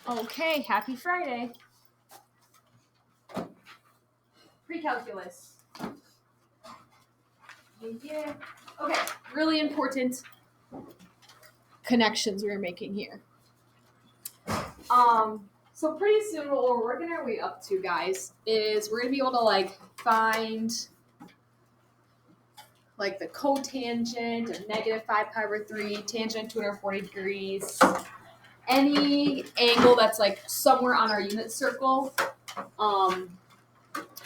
Okay, happy Friday. Precalculus. Yeah. Okay, really important connections we're making here. So pretty soon what we're working our way up to, guys, is we're gonna be able to find the cotangent of negative 5 pi over 3, tangent 240 degrees, any angle that's somewhere on our unit circle.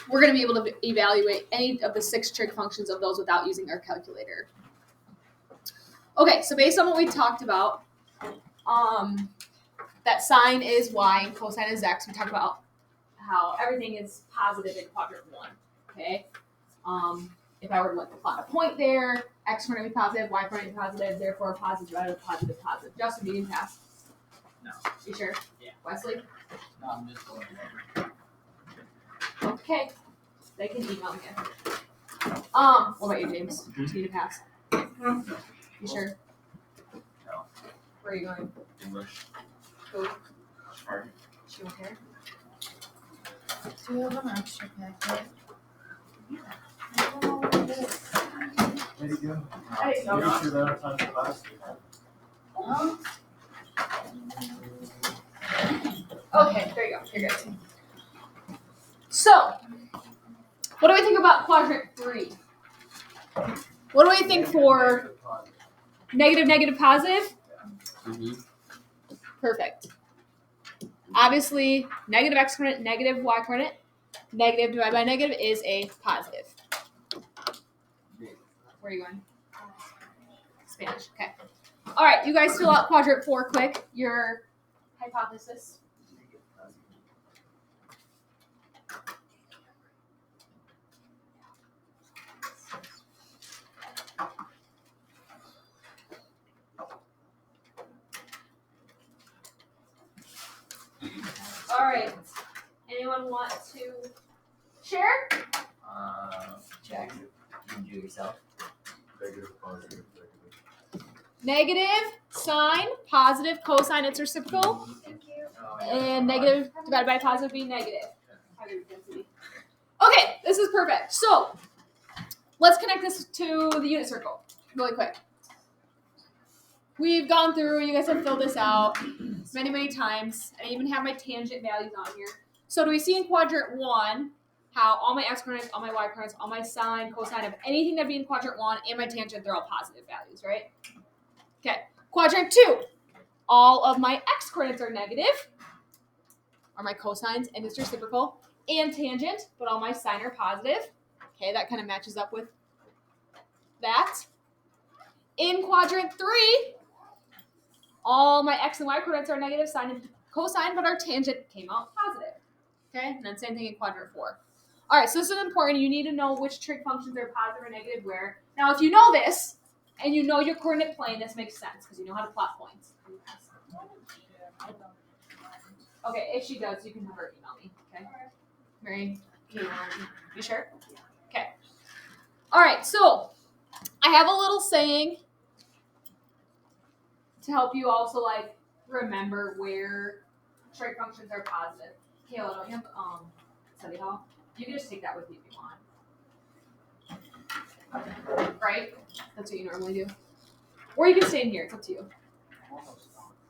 We're going to be able to evaluate any of the 6 trig functions of those without using our calculator. Okay, so based on what we talked about, that sine is y and cosine is x. We talked about how everything is positive in quadrant 1. Okay, if I were to plot a point there, x coordinate be positive, y coordinate be positive, therefore positive divided by positive, positive. Justin, do you pass? No. You sure? Yeah. Wesley? No, I'm just going over. Okay. They can email me. What about you, James? Do you need to pass? You sure? No. Where are you going? English. Who? Pardon? She won't care. Do you have an extra packet? Yeah. I don't know what it is. There you go. There you go. You should have time to class. Okay, there you go. You're good. So, what do we think about quadrant 3? What do we think for negative, negative, positive? Mm-hmm. Perfect. Obviously, negative x coordinate, negative y coordinate, negative divided by negative is a positive. Where are you going? Spanish. Okay. All right, you guys fill out quadrant 4 quick. Your hypothesis. All right. Anyone want to share? Jack, you can do it yourself. Negative, positive, Negative, sine, positive, cosine, it's reciprocal. Thank you. And negative divided by positive being negative. Okay, this is perfect. So, let's connect this to the unit circle really quick. We've gone through, you guys have filled this out many, many times. I even have my tangent values on here. So do we see in quadrant 1 how all my x coordinates, all my y coordinates, all my sine, cosine of anything that be in quadrant 1 and my tangent, they're all positive values, right? Okay. Quadrant 2, all of my x coordinates are negative, or my cosines, and it's reciprocal, and tangent, but all my sine are positive. Okay, that kind of matches up with that. In quadrant 3, all my x and y coordinates are negative, sine and cosine, but our tangent came out positive. Okay, and then same thing in quadrant 4. All right, so this is important. You need to know which trig functions are positive or negative where. Now, if you know this, and you know your coordinate plane, this makes sense, because you know how to plot points. Okay, if she does, you can have her email me, okay? Mary, you sure? Okay. All right, so I have a little saying to help you also remember where trig functions are positive. Kayla, don't you have study hall? You can just take that with you if you want. Right? That's what you normally do. Or you can stay in here, it's up to you.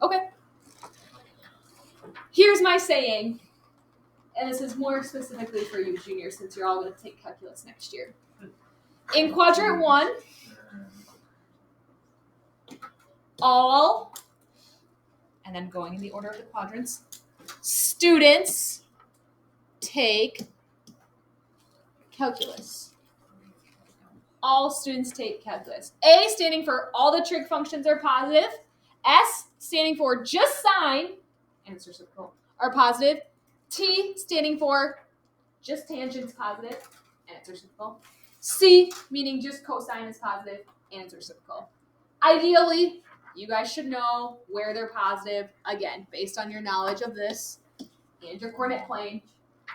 Okay. Here's my saying, and this is more specifically for you juniors since you're all going to take calculus next year. In quadrant 1, all, and then going in the order of the quadrants, students take calculus. All students take calculus. A standing for all the trig functions are positive. S standing for just sine, and it's reciprocal, are positive. T standing for just tangent's positive, and it's reciprocal. C meaning just cosine is positive, and it's reciprocal. Ideally, you guys should know where they're positive, again, based on your knowledge of this and your coordinate plane.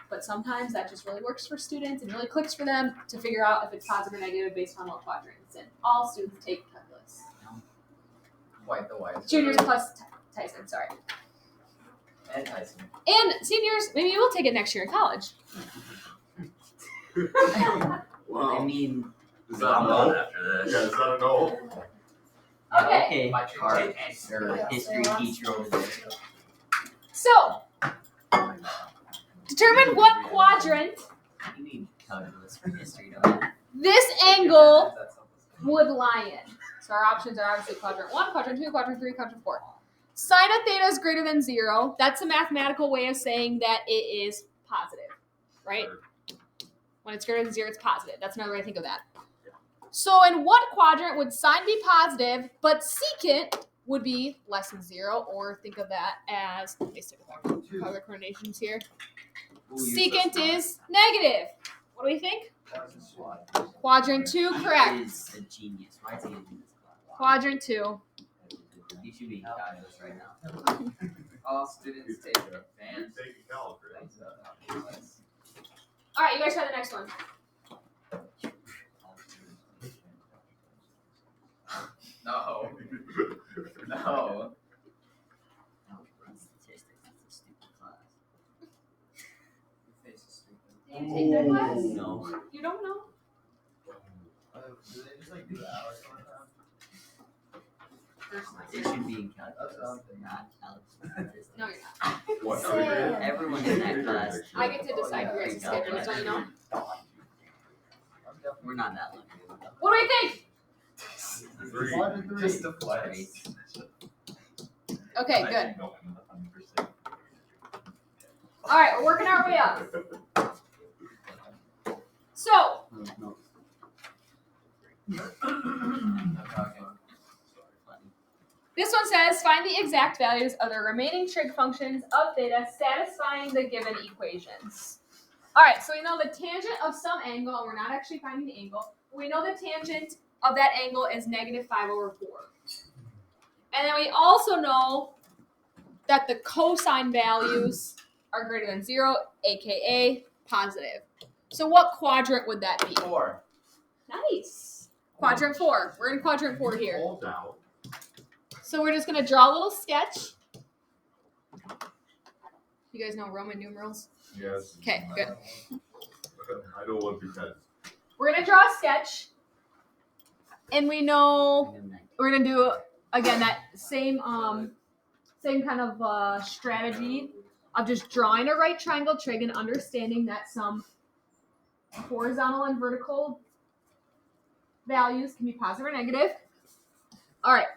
But sometimes that just really works for students and really clicks for them to figure out if it's positive or negative based on what quadrant it's in. All students take calculus. White the white. Juniors plus Tyson, sorry. And high school. And seniors, maybe you will take it next year in college. I mean, Is that a no? after this. Yeah, is that a no? Okay. my charts or history teacher over there. So, determine what quadrant You need calculus for history, don't you? this angle would lie in. So our options are obviously quadrant 1, quadrant 2, quadrant 3, quadrant 4. Sine of theta is greater than 0. That's a mathematical way of saying that it is positive, right? When it's greater than 0, it's positive. That's another way to think of that. So in what quadrant would sine be positive, but secant would be less than 0, or think of that as, let me stick with our color coordinations here. Secant is negative. What do we think? Quadrant 2, correct. Is a genius. Why is he in this class? Quadrant 2. You should be in calculus right now. All students take You're advanced taking calc, right? calculus. All right, you guys try the next one. No. No. Algebra and statistics. That's a stupid class. Your face is stupid. Did you take that class? No. You don't know? Do they just like do the hours on time? It should be in calculus, not algebra. No, you're not. What? Sam. Everyone in that class. I get to decide your guys' schedules, don't you know? We're not that lucky. What do we think? Three. Just the flex. Okay, good. All right, we're working our way up. So, No. this one says, find the exact values of the remaining trig functions of theta satisfying the given equations. All right, so we know the tangent of some angle, and we're not actually finding the angle. We know the tangent of that angle is negative 5/4. And then we also know that the cosine values are greater than 0, aka positive. So what quadrant would that be? 4. Nice. Quadrant 4. We're in quadrant 4 here. Hold down. So we're just going to draw a little sketch. You guys know Roman numerals? Yes. Okay, good. I know one because. We're going to draw a sketch. And we know we're going to do, again, that same kind of strategy of just drawing a right triangle trig and understanding that some horizontal and vertical values can be positive or negative. All right.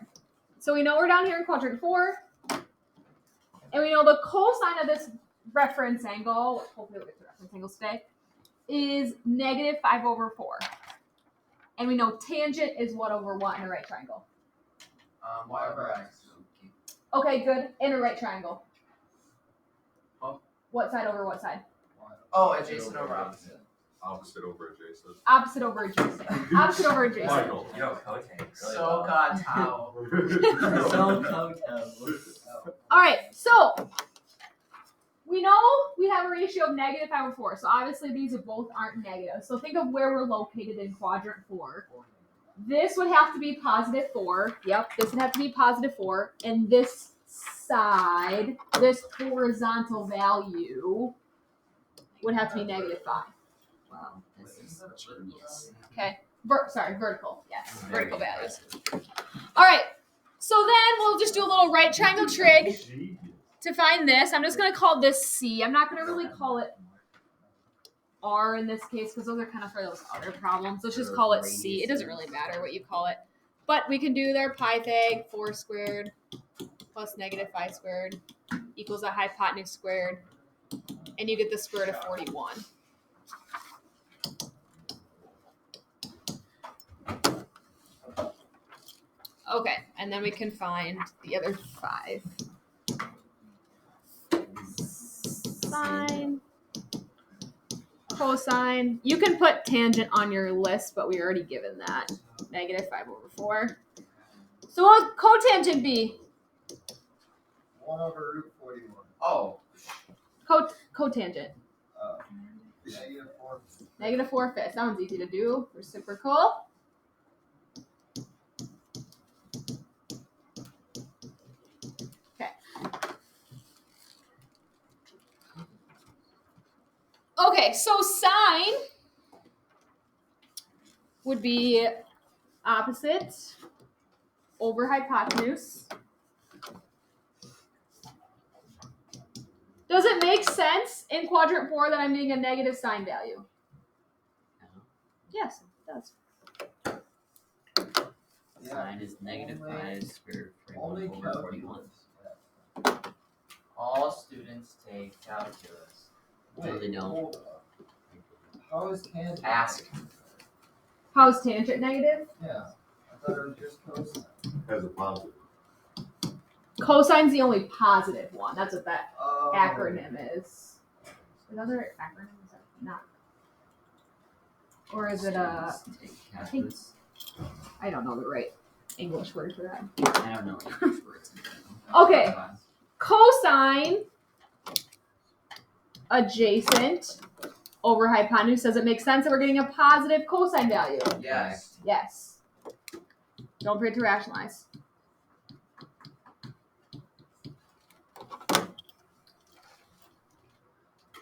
So we know we're down here in quadrant 4. And we know the cosine of this reference angle, hopefully we'll get to reference angles today, is negative 5/4. And we know tangent is what over what in a right triangle? Y over X. Okay, good. In a right triangle. Oh. What side over what side? Oh, adjacent over opposite. Opposite over adjacent. Opposite over adjacent. Opposite over adjacent. Michael. You know, So got how. So Koto. All right, so we know we have a ratio of negative 5/4. So obviously these both aren't negative. So think of where we're located in quadrant 4. This would have to be positive 4. Yep, this would have to be positive 4. And this side, this horizontal value, would have to be negative 5. Wow, this is genius. Okay. Vertical. Yes, vertical values. All right. So then we'll just do a little right triangle trig to find this. I'm just going to call this C. I'm not going to really call it R in this case because those are kind of for those other problems. Let's just call it C. It doesn't really matter what you call it. But we can do their Pythag 4 squared plus negative 5 squared equals a hypotenuse squared. And you get the square root of 41. Okay, and then we can find the other 5. Sine, cosine. You can put tangent on your list, but we already given that. Negative 5/4. So what would cotangent be? 1 over root 41. Oh. Cotangent. Negative 4. Negative 4/5. Sounds easy to do. Reciprocal. Okay. Okay, so sine would be opposite over hypotenuse. Does it make sense in quadrant 4 that I'm getting a negative sine value? Yes, it does. Yeah. Sine is negative Only- 5 square root of Only 41 over 41. calculus. All students take calculus. Yeah. No, they don't. Hold up. How is tangent? Ask. How is tangent negative? Yeah. I thought it was just cosine. As a positive. Cosine's the only positive one. That's what that Oh. acronym is. Another acronym is that not? Or is it a? Students take calculus. I don't know the right English word for that. I don't know English words in general. Okay. Cosine adjacent over hypotenuse. Does it make sense that we're getting a positive cosine value? Yes. Yes. Don't forget to rationalize.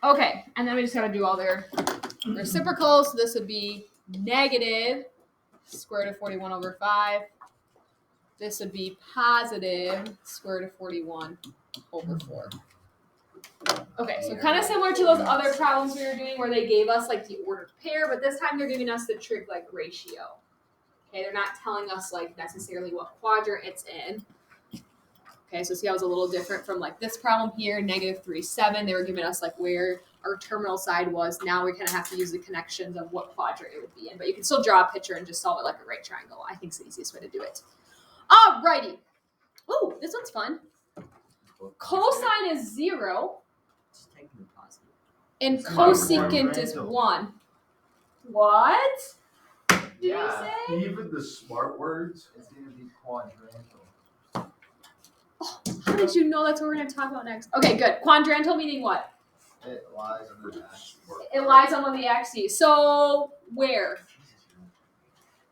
Okay, and then we just gotta do all their reciprocals. So this would be negative square root of 41 over 5. This would be positive square root of 41 over 4. Okay, so kind of similar to those other problems we were doing where they gave us like the ordered pair, but this time they're giving us the trig like ratio. Okay, they're not telling us like necessarily what quadrant it's in. Okay, so see how it was a little different from like this problem here, negative 3, 7. They were giving us like where our terminal side was. Now we kind of have to use the connections of what quadrant it would be in, but you can still draw a picture and just solve it like a right triangle. I think it's the easiest way to do it. Alrighty. Ooh, this one's fun. Cosine is 0 Just take the positive. and It's not cosecant is quadrant. 1. What? Did Yeah. you say? Even the smart words. It's gonna be quadrantal. How did you know that's what we're going to talk about next? Okay, good. Quadrantal meaning what? It lies on the back. It lies on one of the axes. So where?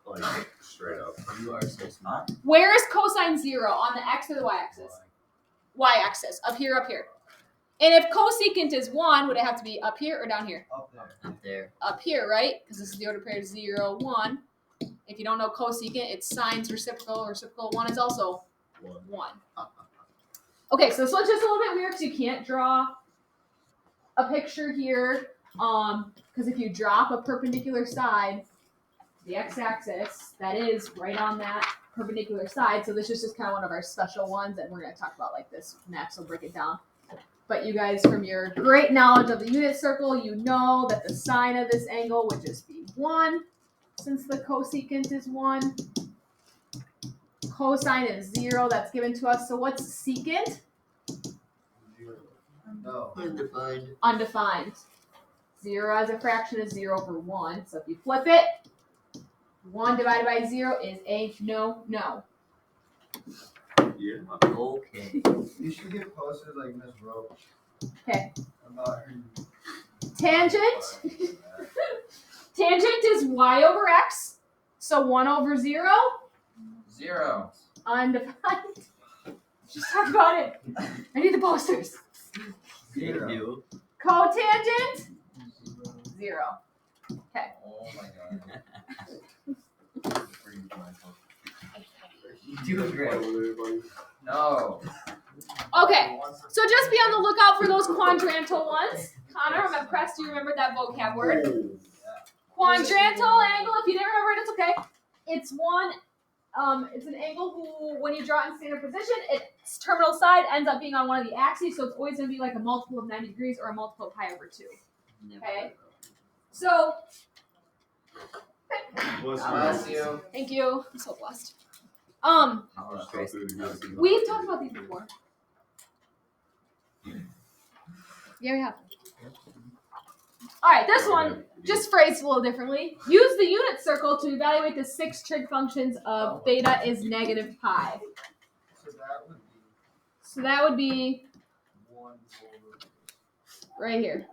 Like straight up. You are so smart. Where is cosine 0? On the x or the y-axis? Y-axis. Up here, up here. And if cosecant is 1, would it have to be up here or down here? Up there. Up there. Up here, right? Because this is the order pair 0, 1. If you don't know cosecant, it's sine's reciprocal. Reciprocal 1 is also 1. Okay, so this one's just a little bit weird because you can't draw a picture here. Because if you drop a perpendicular side, the x-axis, that is right on that perpendicular side. So this is just kind of one of our special ones, and we're going to talk about like this next. So break it down. But you guys, from your great knowledge of the unit circle, you know that the sine of this angle would just be 1, since the cosecant is 1. Cosine is 0. That's given to us. So what's secant? No. Undefined. Undefined. 0 as a fraction is 0 over 1. So if you flip it, 1 divided by 0 is a no. Yeah. Okay. You should get posters like Miss Roach. Okay. About her. Tangent. Tangent is y over x. So 1 over 0. 0. Undefined. Just talk about it. I need the posters. You Zero. do. Cotangent. 0. Oh my god. You do great. No. Okay. So just be on the lookout for those quadrantal ones. Connor, I'm impressed you remembered that vocab word. Quadrantal angle, if you didn't remember it, it's okay. It's it's an angle who, when you draw it in standard position, its terminal side ends up being on one of the axes, so it's always going to be like a multiple of 90 degrees or a multiple of pi over 2. Okay. So, Bless you. thank you. I'm so blessed. Grace. We've talked about these before. Yeah, we have. All right, this one just phrased a little differently. Use the unit circle to evaluate the 6 trig functions of theta is negative pi. So that would be So that would be 1 over. right here.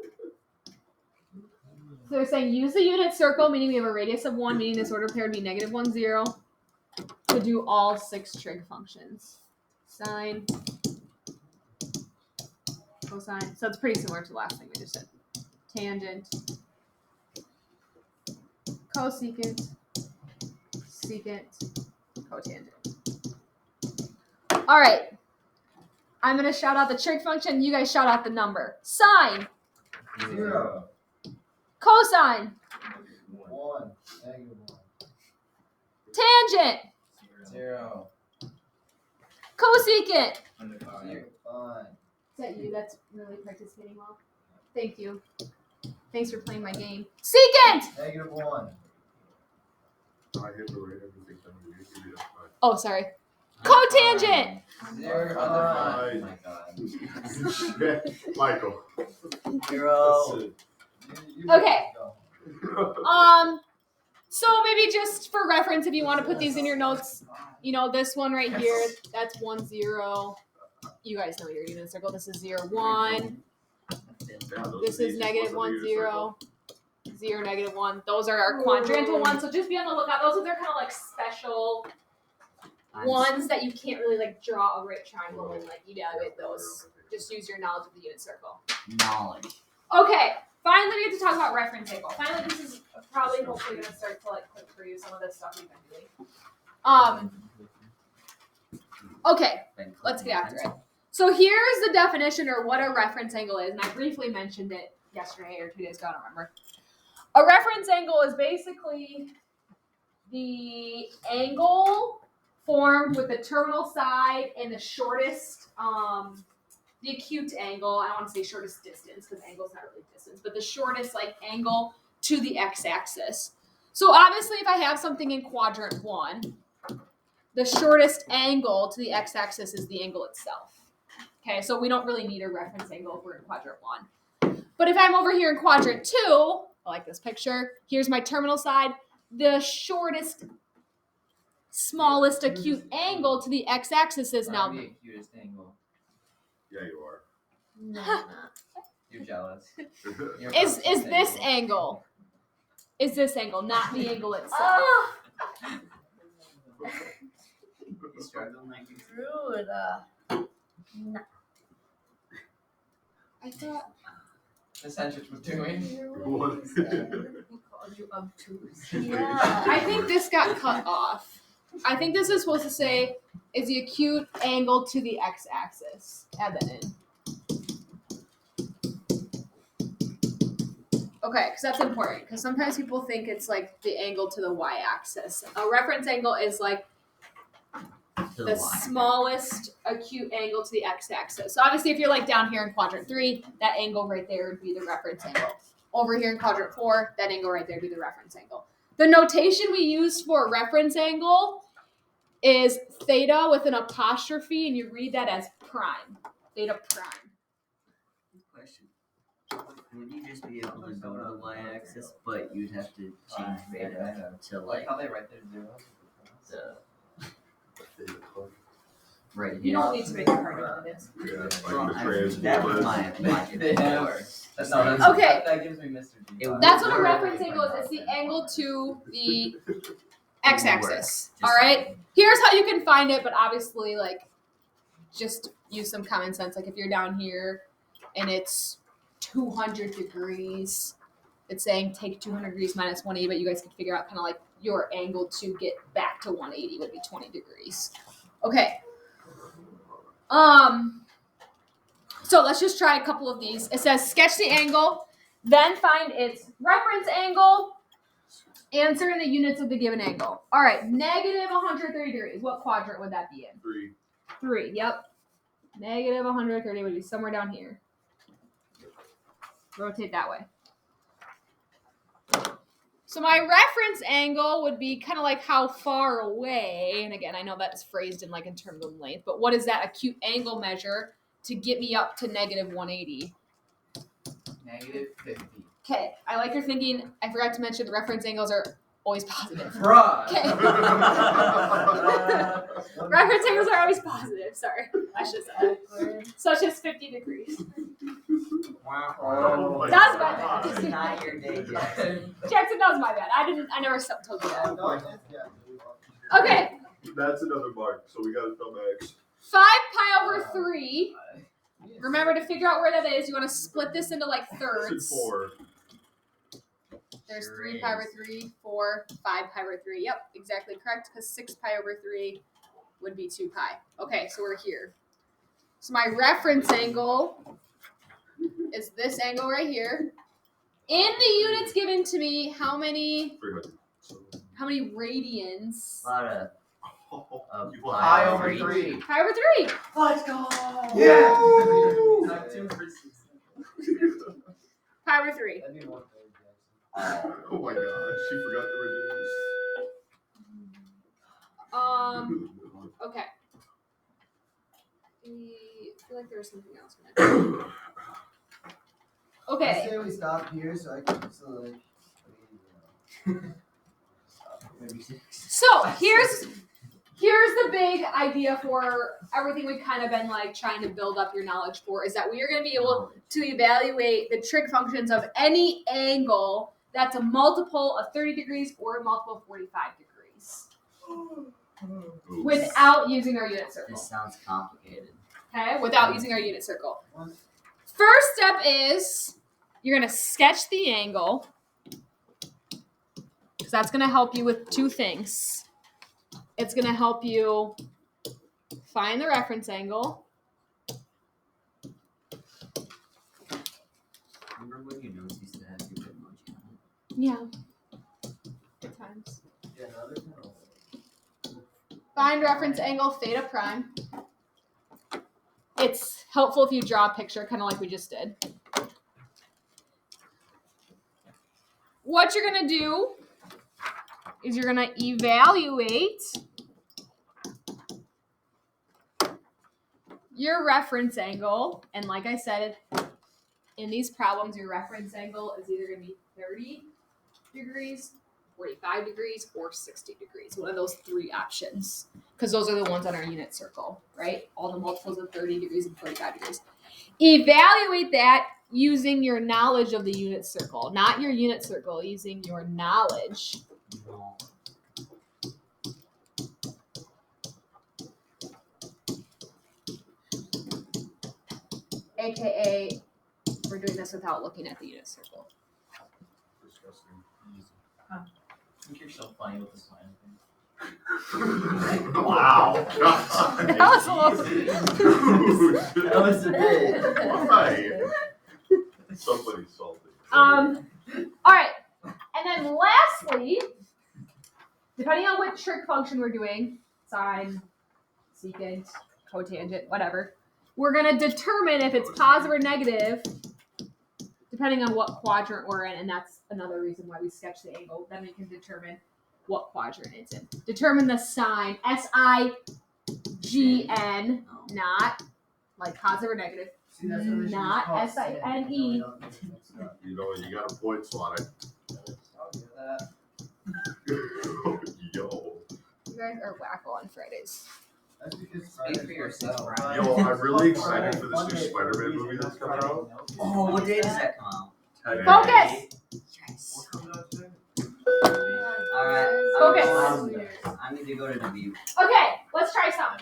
So they're saying use the unit circle, meaning we have a radius of 1, meaning this order pair would be negative 1, 0, to do all 6 trig functions. Sine, cosine. So it's pretty similar to the last thing we just did. tangent, cosecant, secant, cotangent. All right. I'm going to shout out the trig function. You guys shout out the number. Sine, 0. cosine, 1. Negative 1. tangent, 0. cosecant. Under 5. 0. 5. Is that you that's really participating well? Thank you. Thanks for playing my game. Secant! Negative 1. I hit the right everything down to you. Give me that five. Oh, sorry. Cotangent! 0. Oh 5. my god. Shit. Michael. 0. Okay. So maybe just for reference, if you want to put these in your notes, you know, this one right here, that's 1, 0. You guys know your unit circle. This is 0, 1. Yeah, those This are the is easiest negative ones 1, to use, 0. 0, negative 1. Those are our quadrantal ones. So just be on the lookout. Those are their kind of like special ones that you can't really like draw a right triangle and like evaluate those. Just use your knowledge of the unit circle. Knowledge. Okay, finally we get to talk about reference angle. Finally, this is probably hopefully going to start to like click for you some of the stuff we've been doing. Okay, let's get after it. So here's the definition or what a reference angle is, and I briefly mentioned it yesterday or 2 days ago, I don't remember. A reference angle is basically the angle formed with the terminal side and the shortest, the acute angle. I don't want to say shortest distance because angle is not really distance, but the shortest like angle to the x-axis. So obviously, if I have something in quadrant 1, the shortest angle to the x-axis is the angle itself. Okay, so we don't really need a reference angle if we're in quadrant 1. But if I'm over here in quadrant 2, I like this picture. Here's my terminal side. The shortest, smallest acute angle to the x-axis is now. The acutest angle. Yeah, you are. No. You're jealous. Is this angle? Is this angle, not the angle itself? Oh, You struggling like you rude. No. I thought the sentence was doing. What? Who called you obtuse? I Yeah. think this got cut off. I think this is supposed to say is the acute angle to the x-axis. Add that in. Okay, because that's important. Because sometimes people think it's like the angle to the y-axis. A reference angle is like the smallest acute angle to the x-axis. So obviously, if you're like down here in quadrant 3, that angle right there would be the reference angle. Over here in quadrant 4, that angle right there would be the reference angle. The notation we use for a reference angle is theta with an apostrophe, and you read that as prime. Theta prime. Question. Would you just be able to go to the y-axis, but you'd have to change beta to Like like how they write their zeros. the right You here? don't need to make it harder than it is. Yeah, Well, like the I mean, that was transformers. my logic They have- before. Okay. That gives me Mr. G. It would That's what a work reference if angle I is. It's the got that angle one. to the It would x-axis. work. All right. Here's how you can find it, but obviously, like, just use some common sense. Like, if you're down here and it's 200 degrees, it's saying take 200 degrees minus 180, but you guys can figure out kind of like your angle to get back to 180 would be 20 degrees. Okay. So let's just try a couple of these. It says sketch the angle, then find its reference angle. Answer in the units of the given angle. All right, negative 130 degrees. What quadrant would that be in? 3. 3, yep. Negative 130 would be somewhere down here. Rotate that way. So my reference angle would be kind of like how far away, and again, I know that's phrased in like in terms of length, but what is that acute angle measure to get me up to negative 180? Negative 50. Okay, I like your thinking. I forgot to mention the reference angles are always positive. Bruh. Okay. Reference angles are always positive. Sorry, I should say. Such as 50 degrees. Oh my That's my God. It's not your day, Jackson. Jackson, that was my bad. I never told you that. No, yeah. Okay, That's another mark, so we gotta thumb X. 5 pi over 3 Remember to figure out where that is. You want to split this into like I said thirds. 4. There's Sure 3 pi over is. 3, 4, 5 pi over 3. Yep, exactly correct, because 6 pi over 3 would be 2 pi. Okay, so we're here. So my reference angle is this angle right here. In the units given to me, how many 300. So, radians? A lot of you Pi want over 3? 3. Pi over 3. Let's go! Yeah. Not 2 for 6. Pi over 3. That'd be 1 Jackson. Oh my god, she forgot the reduce. Okay. I feel like there was something else. I Okay. say we stop here so I can like. maybe 6. So here's the big idea for everything we've kind of been like trying to build up your knowledge for is that we are going to be able to evaluate the trig functions of any angle that's a multiple of 30 degrees or a multiple of 45 degrees without using our unit circle. This sounds complicated. Okay, without using our unit circle. First step is you're going to sketch the angle because that's going to help you with 2 things. It's going to help you find the reference angle. Remember when your notes used to have your emoji on it? Yeah. Good times. Yeah, no, there's no. Find reference angle theta prime. It's helpful if you draw a picture, kind of like we just did. What you're going to do is you're going to evaluate your reference angle. And like I said, in these problems, your reference angle is either going to be 30 degrees, 45 degrees, or 60 degrees. One of those 3 options. Because those are the ones on our unit circle, right? All the multiples of 30 degrees and 45 degrees. Evaluate that using your knowledge of the unit circle. Not your unit circle, using your knowledge. No. AKA, we're doing this without looking at the unit circle. Disgusting. Think you're so funny with the smile thing. Wow. That was a little... Dude. That was a bit. Why? Somebody's salty. All right. And then lastly, depending on what trig function we're doing, sine, secant, cotangent, whatever, we're going to determine if it's positive or negative depending on what quadrant we're in. And that's another reason why we sketch the angle. Then we can determine what quadrant it's in. Determine the sign, S-I-G-N, not like positive or negative. See, that's what they should Not just call it. S-I-N-E. We don't need to mix it up. You know, you got a point, Sonic. I'll give that. Yo. You guys are wacko on Fridays. That's because Speak for yourself, Yo, I'm really excited for this new Spider-Man movie that's coming out. Oh, what day does that come out? Today. Focus! Yes. What comes out today? Alright. Focus. I need to go to W. Okay, let's try some.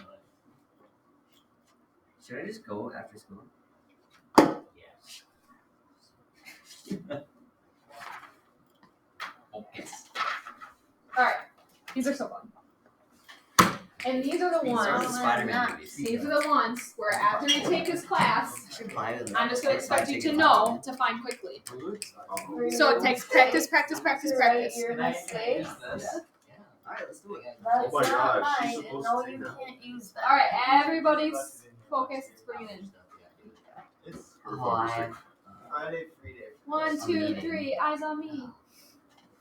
Should I just go after school? Focus. All right, these are so fun. And these are the These are the ones. Spider-Man movies. These are the ones where after we take this class, I should buy them. I'm just gonna expect you to know to find quickly. Uh-oh. So it takes practice, practice, practice, practice. Your mistake. Alright, let's do it. That's my not gosh, she's mine. supposed No, to you do that. can't use that. All right, everybody's focus. Let's bring it in. It's Her Oh, I focusing. have, Friday free day. 1, 2, 3. Eyes on me.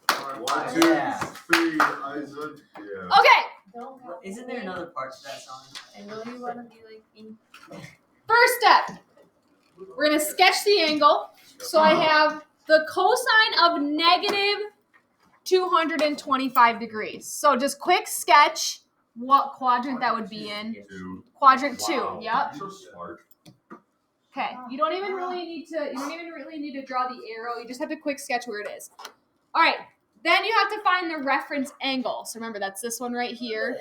1, 2, Yeah. 3, Isaac. Yeah. Okay. Don't go. Isn't there another part to that song? I know you want to be like me. First step. We're gonna sketch the angle. So I have the cosine of negative 225 degrees. So just quick sketch what quadrant that would be in. 2. Quadrant 2. Wow. Yep. You're so smart. Okay. You don't even really need to draw the arrow. You just have to quick sketch where it is. All right. Then you have to find the reference angle. So remember, that's this one right here.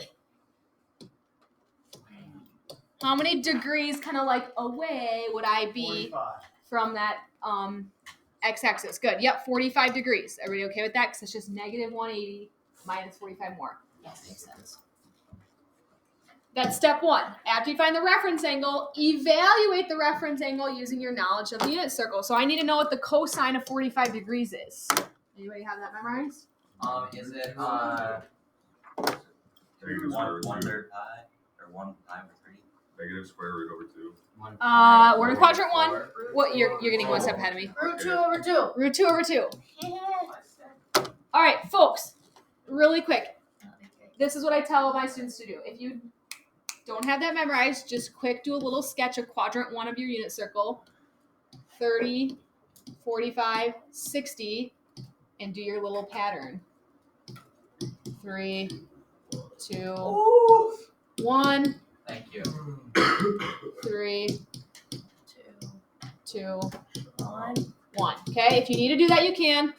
How many degrees kind of like away would I be 45. from that x-axis? Good. Yep, 45 degrees. Everybody okay with that? Because it's just negative 180 minus 45 more. That makes sense. That's step one. After you find the reference angle, evaluate the reference angle using your knowledge of the unit circle. So I need to know what the cosine of 45 degrees is. Anybody have that memorized? Is it Negative one square root of 2. 1/3 pi or 1 pi over 3? Negative square root over 2. We're in quadrant one. What you're getting one step ahead of me. Root 2 over 2. Root 2 over 2. All right, folks. Really quick. This is what I tell my students to do. If you don't have that memorized, just quick do a little sketch of quadrant 1 of your unit circle. 30, 45, 60, and do your little pattern. 3, 2, 1, Thank you. 3, 2, 1. 1. Okay, if you need to do that, you can.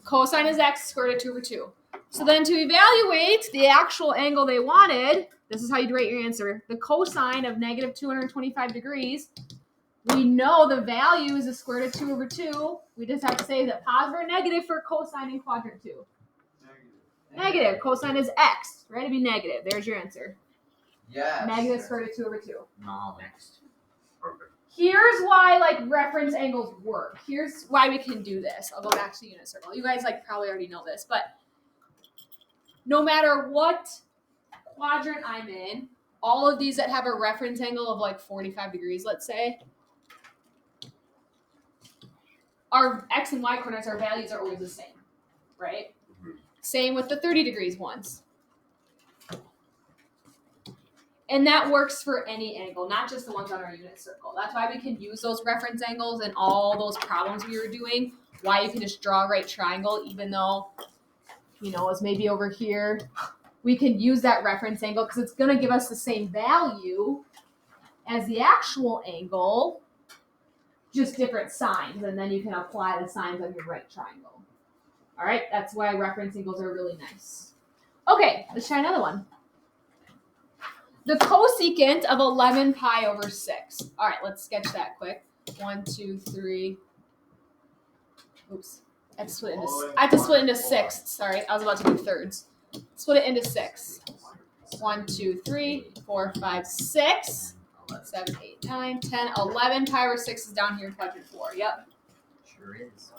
Cosine is x, square root of 2 over 2. So then to evaluate the actual angle they wanted, this is how you write your answer. The cosine of negative 225 degrees, we know the value is the square root of 2 over 2. We just have to say, is it positive or negative for cosine in quadrant 2? Negative. Cosine is x. Right? To be negative. There's your answer. Yes. Negative square root of 2 over 2. Knowledge. Perfect. Here's why reference angles work. Here's why we can do this. I'll go back to the unit circle. You guys probably already know this, but no matter what quadrant I'm in, all of these that have a reference angle of 45 degrees, let's say, our x and y coordinates, our values are always the same, right? Mhm. Same with the 30 degrees ones. And that works for any angle, not just the ones on our unit circle. That's why we can use those reference angles in all those problems we were doing. Why you can just draw a right triangle, even though, it's maybe over here. We can use that reference angle because it's going to give us the same value as the actual angle, just different signs. And then you can apply the signs on your right triangle. All right, that's why reference angles are really nice. Okay, let's try another one. The cosecant of 11 pi over 6. All right, let's sketch that quick. 1, 2, 3. Oops. I have to split into sixths. Sorry, I was about to do thirds. Split it into 6. 1, 2, 3, 4, 5, 6. 7, 8, 9, 10, 11 pi over 6 is down here in quadrant 4. Yep. Sure is.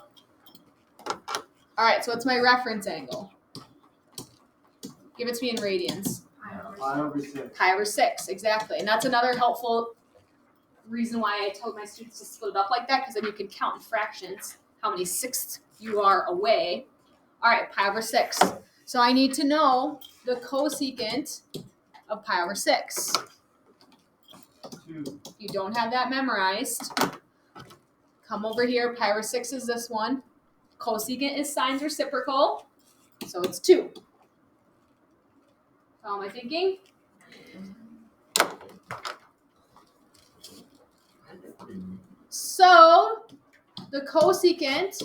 All right, so what's my reference angle? Give it to me in radians. Pi over 6. Pi over 6, exactly. And that's another helpful reason why I told my students to split it up like that, because then you can count in fractions how many sixths you are away. All right, pi over 6. So I need to know the cosecant of pi over 6. 2. If you don't have that memorized, come over here. Pi over 6 is this one. Cosecant is sine's reciprocal, so it's 2. How am I thinking? So the cosecant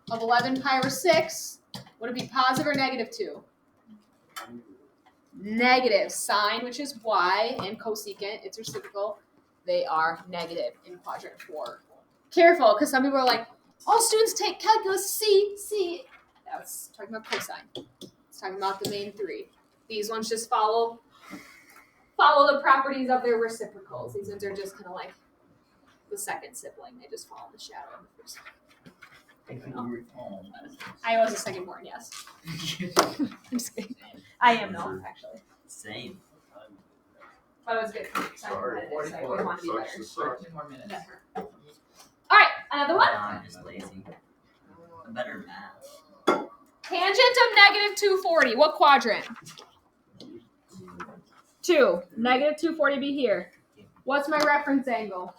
of 11 pi over 6, would it be positive or negative 2? Negative. Sine, which is y, and cosecant, it's reciprocal, they are negative in quadrant 4. Careful, because some people are like, all students take calculus C. That's talking about cosine. It's talking about the main 3. These ones just follow the properties of their reciprocals. These ones are just kind of like the second sibling. They just follow the shadow of the first. I was a second born, yes. I'm just kidding. I am no, actually. Same. But it was good. Sorry. I always wanted to be Sucks better. to suck. 2 more minutes. That hurt. All right, another one. No, I'm just lazy. I'm better at math. Tangent of negative 240. What quadrant? 2. Negative 240 be here. What's my reference angle?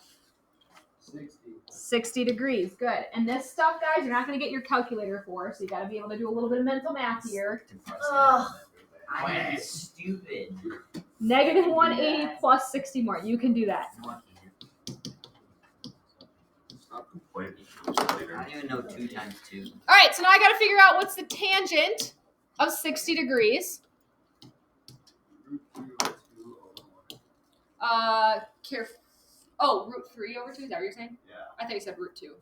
60. 60 degrees. Good. And this stuff, guys, you're not going to get your calculator for, so you got to be able to do a little bit of mental math here. Ugh. I am stupid. Negative 180 plus 60 more. You can do that. No, I can't. Stop complaining. I don't even know 2 times 2. All right, so now I got to figure out what's the tangent of 60 degrees. Root 2 over 2 over 1. Care. Oh, root 3 over 2. Is that what you're saying? Yeah. I thought you said root 2.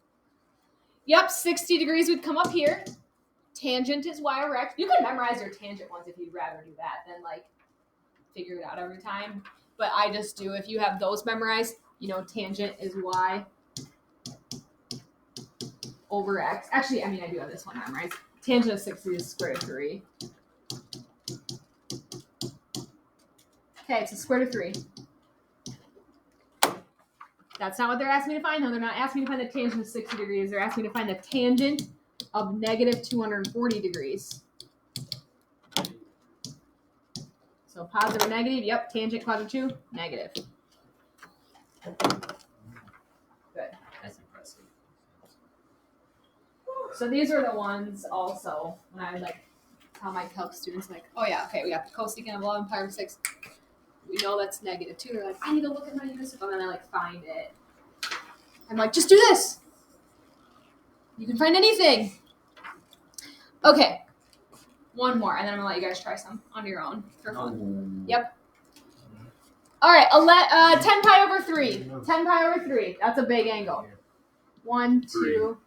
Yep, 60 degrees would come up here. Tangent is y over x. You can memorize your tangent ones if you'd rather do that than like figure it out every time. But I just do, if you have those memorized, tangent is y over x. Actually, I do have this one memorized. Tangent of 60 is square root of 3. Okay, it's a square root of 3. That's not what they're asking me to find, though. They're not asking me to find the tangent of 60 degrees. They're asking me to find the tangent of negative 240 degrees. So positive or negative, yep, tangent quadrant 2, negative. That's impressive. So these are the ones also when I would tell my calc students oh yeah, okay, we got the cosecant of 11 pi over 6. We know that's negative 2. They're like, I need to look at my unit circle, and then I find it. I'm like, just do this. You can find anything. Okay. One more, and then I'm gonna let you guys try some on your own for fun. Yep. All right, 10 pi over 3. 10 pi over 3. That's a big angle. 1, 2,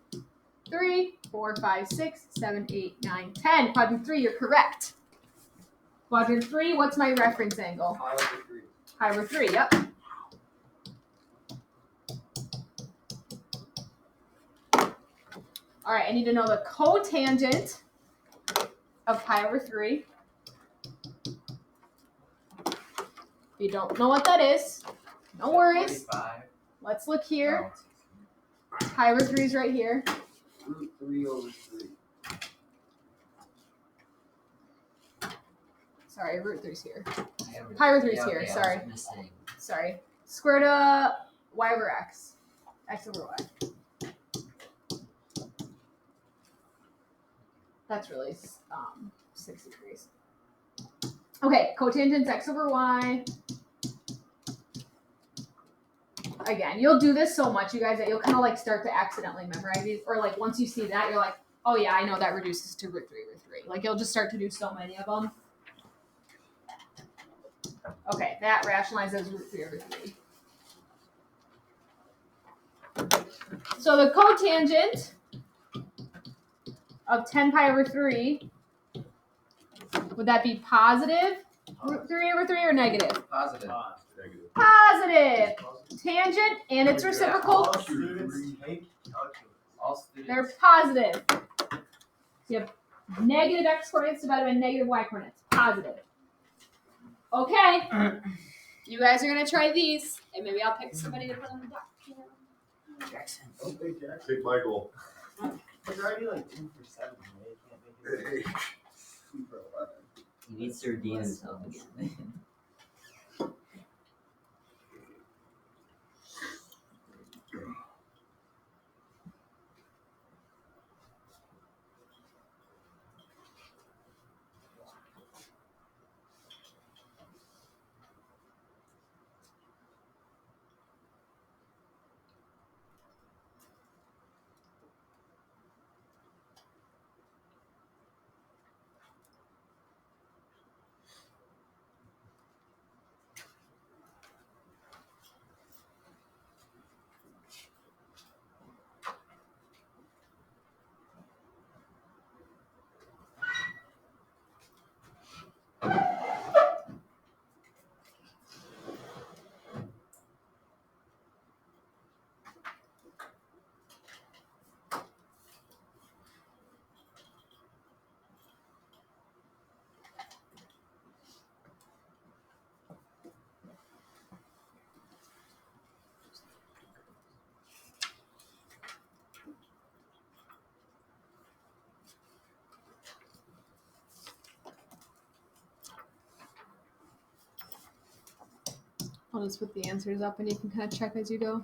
3, 4, 5, 6, 7, 8, 9, 10. Quadrant 3, you're correct. Quadrant 3, what's my reference angle? Pi over 3. Pi over 3, yep. All right, I need to know the cotangent of pi over 3. If you don't know what that is, no worries. 45. Let's look here. Pi over 3 is right here. Root 3 over 3. Sorry, root 3 is here. Pi over 3 is here, okay, sorry. I was missing. Sorry. Square root of y over x. X over y. That's really 60 degrees. Okay, cotangent's x over y. Again, you'll do this so much, you guys, that you'll kind of start to accidentally memorize these. Or once you see that, you're like, oh yeah, I know that reduces to root 3 over 3. You'll just start to do so many of them. Okay, that rationalizes root 3 over 3. So the cotangent of 10 pi over 3, would that be positive root 3 over 3 or negative? Positive. Negative. Positive. Tangent and its reciprocal, All students take calculus. All students. they're positive. You have negative x coordinates divided by negative y coordinates. Positive. Okay. You guys are going to try these, and maybe I'll pick somebody to put on the dock. Jackson. Okay, Jack. Take Michael. He's already 2 for 7. Right? He can't make it 2 for 11. He needs to redeem himself again. I'll just put the answers up, and you can kind of check as you go.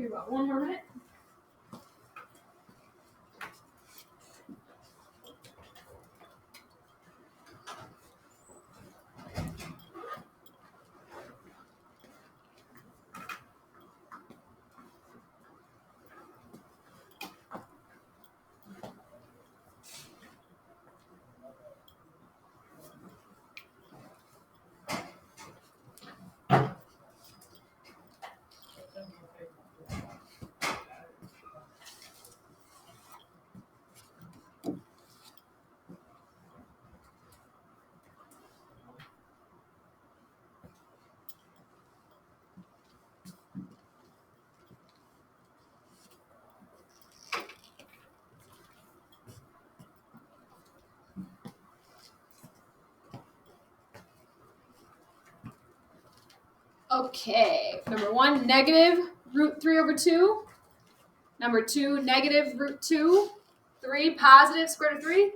Here, about 1 more minute. Okay, number 1, negative root 3 over 2. Number 2, negative root 2. 3, positive square root of 3.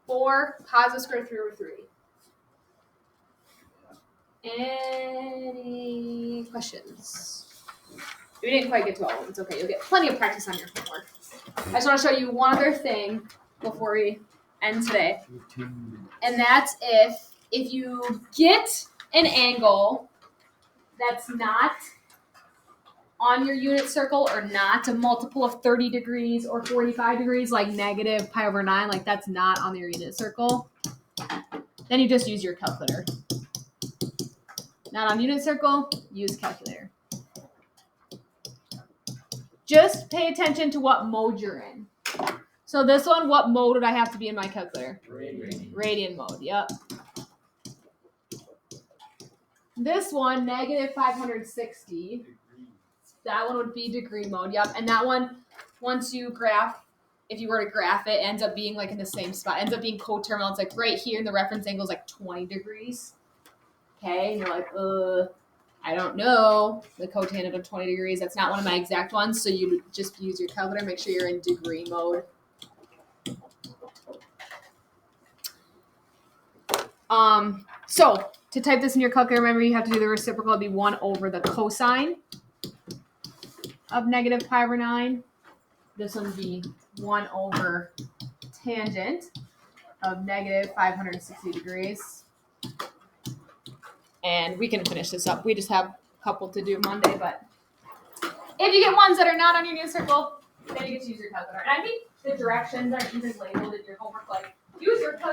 4, positive square root of 3 over 3. Any questions? We didn't quite get to all of them. It's okay. You'll get plenty of practice on your homework. I just want to show you one other thing before we end today. And that's if you get an angle that's not on your unit circle or not a multiple of 30 degrees or 45 degrees, like negative pi over 9, like that's not on your unit circle, then you just use your calculator. Not on unit circle, use calculator. Just pay attention to what mode you're in. So this one, what mode would I have to be in my calculator? Radian mode, yep. This one, negative 560. That one would be degree mode, yep. And that one, once you graph, if you were to graph it, ends up being like in the same spot. Ends up being coterminal. It's like right here, and the reference angle is like 20 degrees. Okay, and you're like, I don't know. The cotangent of 20 degrees. That's not one of my exact ones, so you just use your calculator. Make sure you're in degree mode. So to type this in your calculator, remember you have to do the reciprocal. It'd be 1 over the cosine of negative pi over 9. This one would be 1 over tangent of negative 560 degrees. And we can finish this up. We just have a couple to do Monday, but if you get ones that are not on your unit circle, then you get to use your calculator. And I think the directions aren't even labeled in your homework. Like, use your calculator.